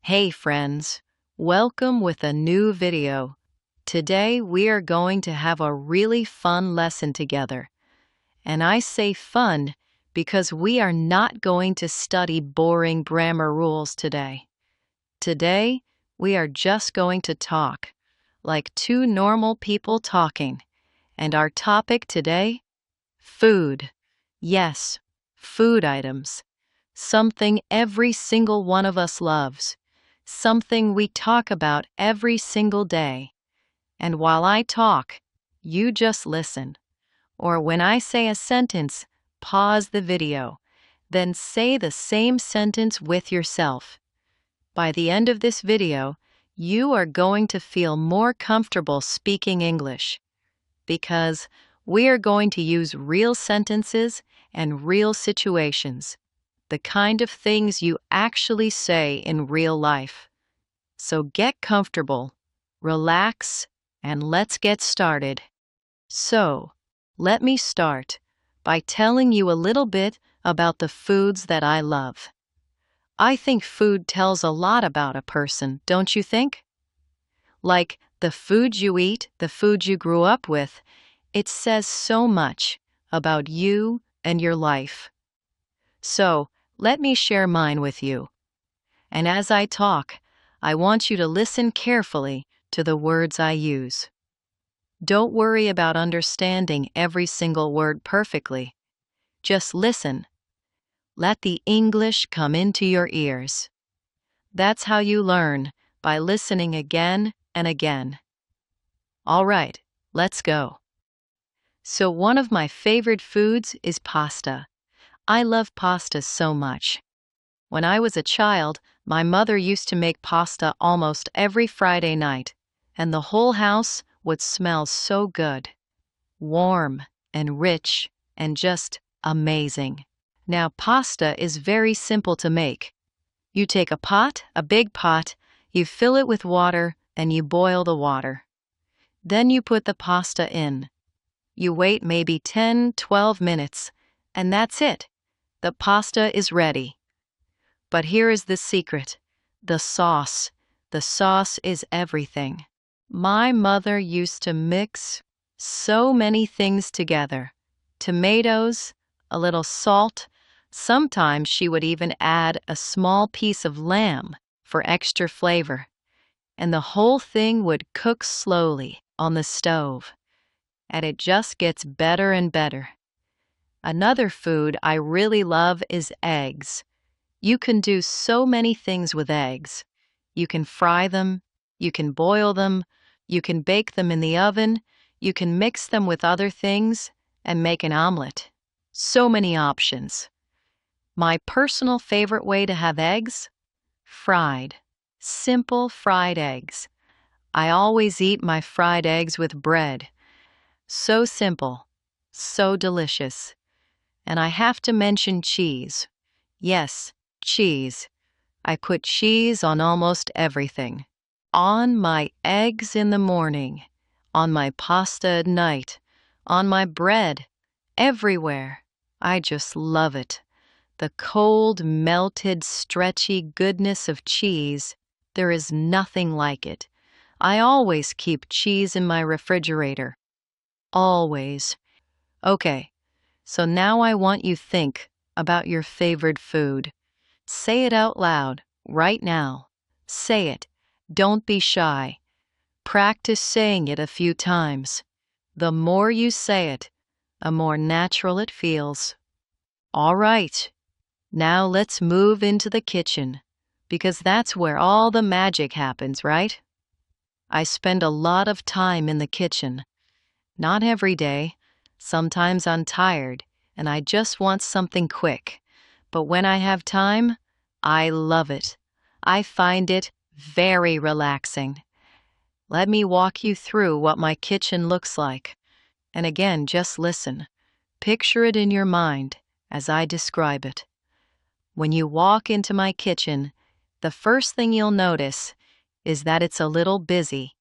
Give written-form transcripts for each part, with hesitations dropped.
Hey friends, welcome with a new video. Today we are going to have a really fun lesson together. And I say fun because we are not going to study boring grammar rules today. Today we are just going to talk, like two normal people talking. And our topic today? Food. Yes, food items. Something every single one of us loves. Something we talk about every single day. And while I talk, you just listen. Or when I say a sentence, pause the video. Then say the same sentence with yourself. By the end of this video, you are going to feel more comfortable speaking English. Because we are going to use real sentences and real situations. The kind of things you actually say in real life. So get comfortable, relax, and let's get started. So, let me start by telling you a little bit about the foods that I love. I think food tells a lot about a person, don't you think? Like the food you eat, the food you grew up with, it says so much about you and your life. So, let me share mine with you. And as I talk, I want you to listen carefully to the words I use. Don't worry about understanding every single word perfectly. Just listen. Let the English come into your ears. That's how you learn, by listening again and again. All right, let's go. So one of my favorite foods is pasta. I love pasta so much. When I was a child, my mother used to make pasta almost every Friday night, and the whole house would smell so good. Warm and rich and just amazing. Now, pasta is very simple to make. You take a pot, a big pot, you fill it with water, and you boil the water. Then you put the pasta in. You wait maybe 10-12 minutes, and that's it. The pasta is ready. But here is the secret. The sauce. The sauce is everything. My mother used to mix so many things together. Tomatoes, a little salt. Sometimes she would even add a small piece of lamb for extra flavor. And the whole thing would cook slowly on the stove. And it just gets better and better. Another food I really love is eggs. You can do so many things with eggs. You can fry them, you can boil them, you can bake them in the oven, you can mix them with other things, and make an omelet. So many options. My personal favorite way to have eggs? Fried. Simple fried eggs. I always eat my fried eggs with bread. So simple, so delicious. And I have to mention cheese. Yes, cheese. I put cheese on almost everything. On my eggs in the morning, on my pasta at night, on my bread, everywhere. I just love it. The cold, melted, stretchy goodness of cheese, there is nothing like it. I always keep cheese in my refrigerator. Always. Okay, so now I want you to think about your favorite food. Say it out loud, right now. Say it. Don't be shy. Practice saying it a few times. The more you say it, the more natural it feels. All right. Now let's move into the kitchen, because that's where all the magic happens, right? I spend a lot of time in the kitchen. Not every day. Sometimes I'm tired, and I just want something quick. But when I have time, I love it. I find it very relaxing. Let me walk you through what my kitchen looks like. And again, just listen. Picture it in your mind as I describe it. When you walk into my kitchen, the first thing you'll notice is that it's a little busy.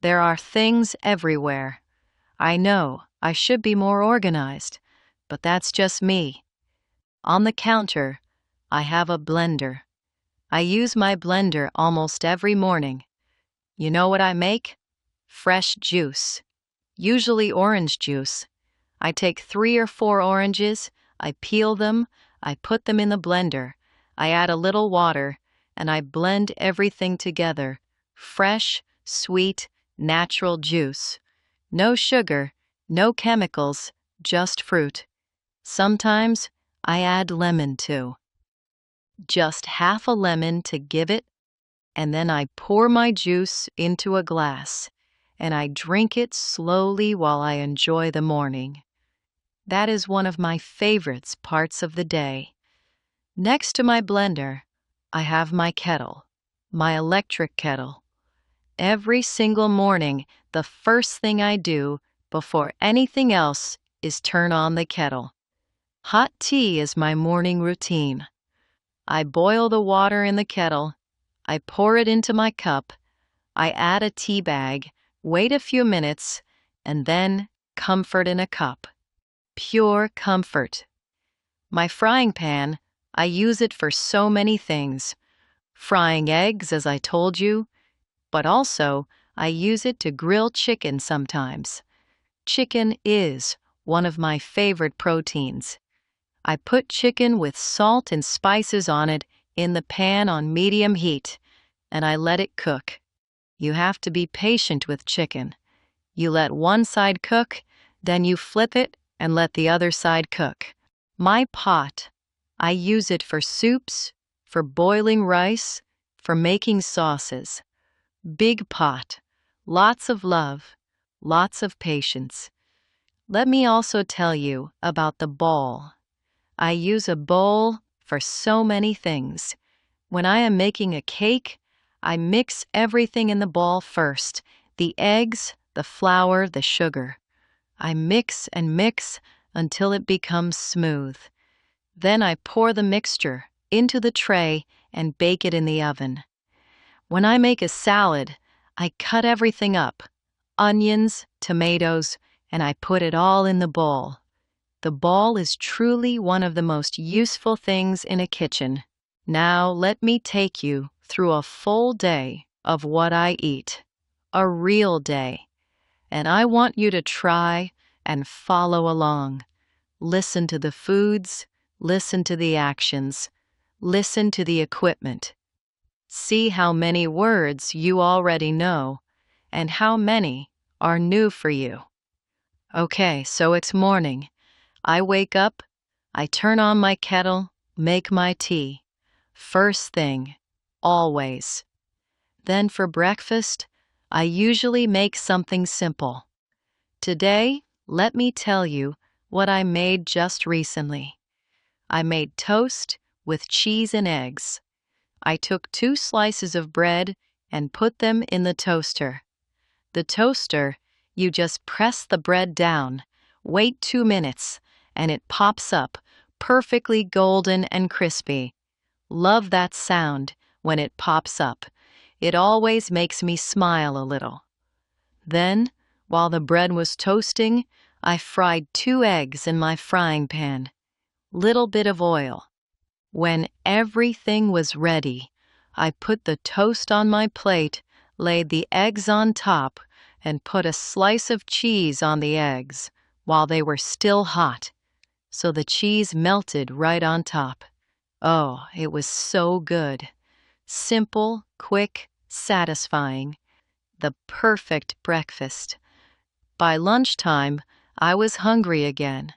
There are things everywhere. I know I should be more organized, but that's just me. On the counter, I have a blender. I use my blender almost every morning. You know what I make? Fresh juice, usually orange juice. I take 3 or 4 oranges, I peel them, I put them in the blender, I add a little water, and I blend everything together. Fresh, sweet, natural juice. No sugar, no chemicals, just fruit. Sometimes I add lemon too. Just half a lemon to give it, and then I pour my juice into a glass, and I drink it slowly while I enjoy the morning. That is one of my favorite parts of the day. Next to my blender, I have my kettle, my electric kettle. Every single morning, the first thing I do before anything else is turn on the kettle. Hot tea is my morning routine. I boil the water in the kettle, I pour it into my cup, I add a tea bag, wait a few minutes, and then comfort in a cup. Pure comfort. My frying pan, I use it for so many things. Frying eggs, as I told you, but also I use it to grill chicken sometimes. Chicken is one of my favorite proteins. I put chicken with salt and spices on it in the pan on medium heat, and I let it cook. You have to be patient with chicken. You let one side cook, then you flip it and let the other side cook. My pot, I use it for soups, for boiling rice, for making sauces. Big pot, lots of love, lots of patience. Let me also tell you about the bowl. I use a bowl for so many things. When I am making a cake, I mix everything in the bowl first, the eggs, the flour, the sugar. I mix and mix until it becomes smooth. Then I pour the mixture into the tray and bake it in the oven. When I make a salad, I cut everything up, onions, tomatoes, and I put it all in the bowl. The bowl is truly one of the most useful things in a kitchen. Now let me take you through a full day of what I eat. A real day. And I want you to try and follow along. Listen to the foods, listen to the actions, listen to the equipment. See how many words you already know and how many are new for you. Okay, so it's morning. I wake up, I turn on my kettle, make my tea. First thing, always. Then for breakfast, I usually make something simple. Today, let me tell you what I made just recently. I made toast with cheese and eggs. I took 2 slices of bread and put them in the toaster. The toaster, you just press the bread down, wait 2 minutes, and it pops up, perfectly golden and crispy. Love that sound when it pops up. It always makes me smile a little. Then, while the bread was toasting, I fried 2 eggs in my frying pan. Little bit of oil. When everything was ready, I put the toast on my plate, laid the eggs on top, and put a slice of cheese on the eggs while they were still hot, so the cheese melted right on top. Oh, it was so good. Simple, quick, satisfying. The perfect breakfast. By lunchtime, I was hungry again.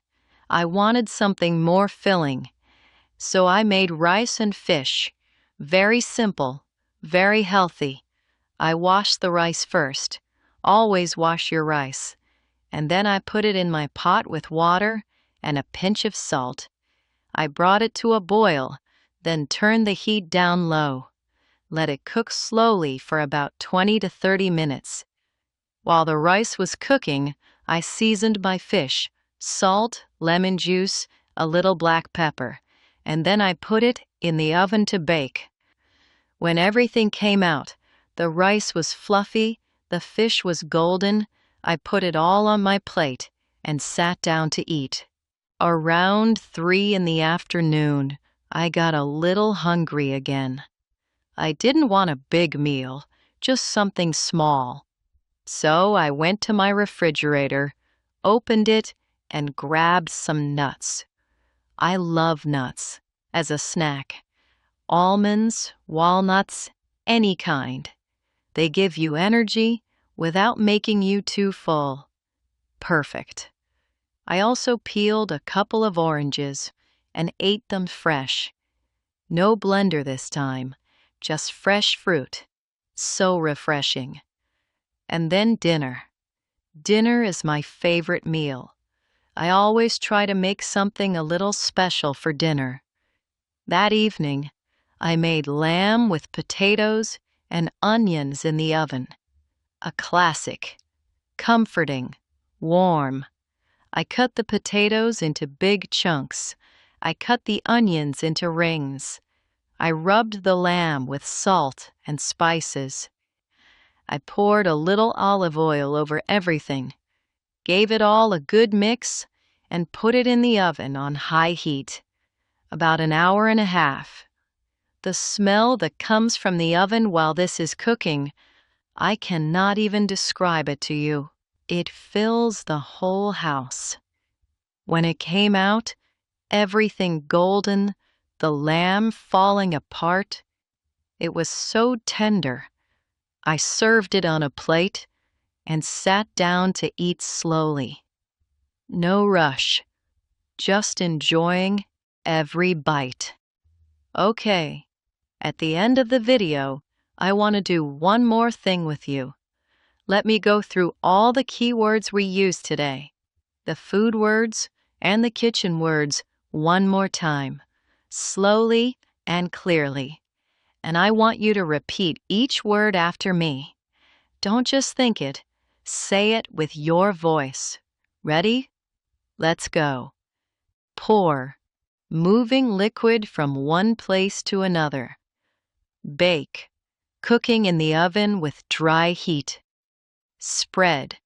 I wanted something more filling. So I made rice and fish. Very simple, very healthy. I washed the rice first. Always wash your rice. And then I put it in my pot with water and a pinch of salt. I brought it to a boil, then turned the heat down low. Let it cook slowly for about 20 to 30 minutes. While the rice was cooking, I seasoned my fish, salt, lemon juice, a little black pepper, and then I put it in the oven to bake. When everything came out, the rice was fluffy, the fish was golden, I put it all on my plate and sat down to eat. Around 3 in the afternoon, I got a little hungry again. I didn't want a big meal, just something small. So I went to my refrigerator, opened it, and grabbed some nuts. I love nuts as a snack. Almonds, walnuts, any kind. They give you energy without making you too full. Perfect. I also peeled a couple of oranges and ate them fresh. No blender this time, just fresh fruit. So refreshing. And then dinner. Dinner is my favorite meal. I always try to make something a little special for dinner. That evening, I made lamb with potatoes and onions in the oven. A classic. Comforting. Warm. I cut the potatoes into big chunks. I cut the onions into rings. I rubbed the lamb with salt and spices. I poured a little olive oil over everything, gave it all a good mix, and put it in the oven on high heat. About an hour and a half. The smell that comes from the oven while this is cooking, I cannot even describe it to you. It fills the whole house. When it came out, everything golden, the lamb falling apart, it was so tender. I served it on a plate and sat down to eat slowly. No rush, just enjoying every bite. Okay, at the end of the video, I want to do one more thing with you. Let me go through all the key words we used today, the food words and the kitchen words one more time, slowly and clearly. And I want you to repeat each word after me. Don't just think it, say it with your voice. Ready? Let's go. Pour, moving liquid from one place to another. Bake, cooking in the oven with dry heat. Spread,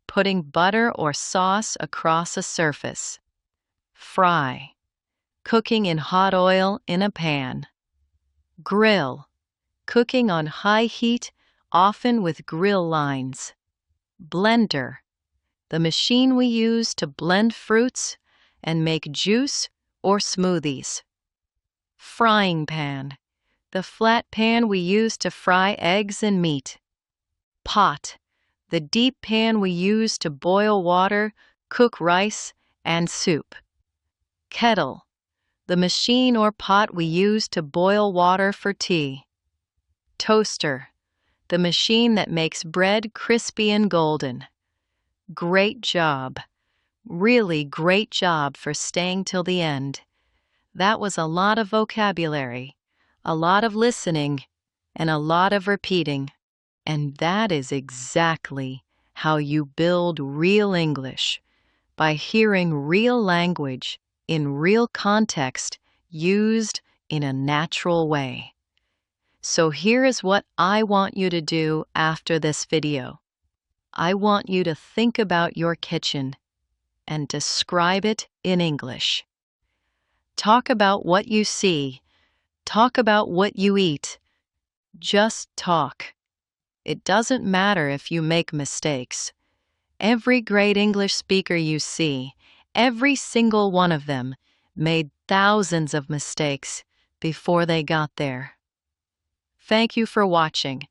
putting butter or sauce across a surface. Fry, cooking in hot oil in a pan. Grill, cooking on high heat, often with grill lines. Blender, the machine we use to blend fruits and make juice or smoothies. Frying pan, the flat pan we use to fry eggs and meat. Pot, the deep pan we use to boil water, cook rice, and soup. Kettle, the machine or pot we use to boil water for tea. Toaster, the machine that makes bread crispy and golden. Great job. Really great job for staying till the end. That was a lot of vocabulary, a lot of listening, and a lot of repeating. And that is exactly how you build real English, by hearing real language in real context used in a natural way. So here is what I want you to do after this video. I want you to think about your kitchen and describe it in English. Talk about what you see. Talk about what you eat. Just talk. It doesn't matter if you make mistakes. Every great English speaker you see, every single one of them, made thousands of mistakes before they got there. Thank you for watching.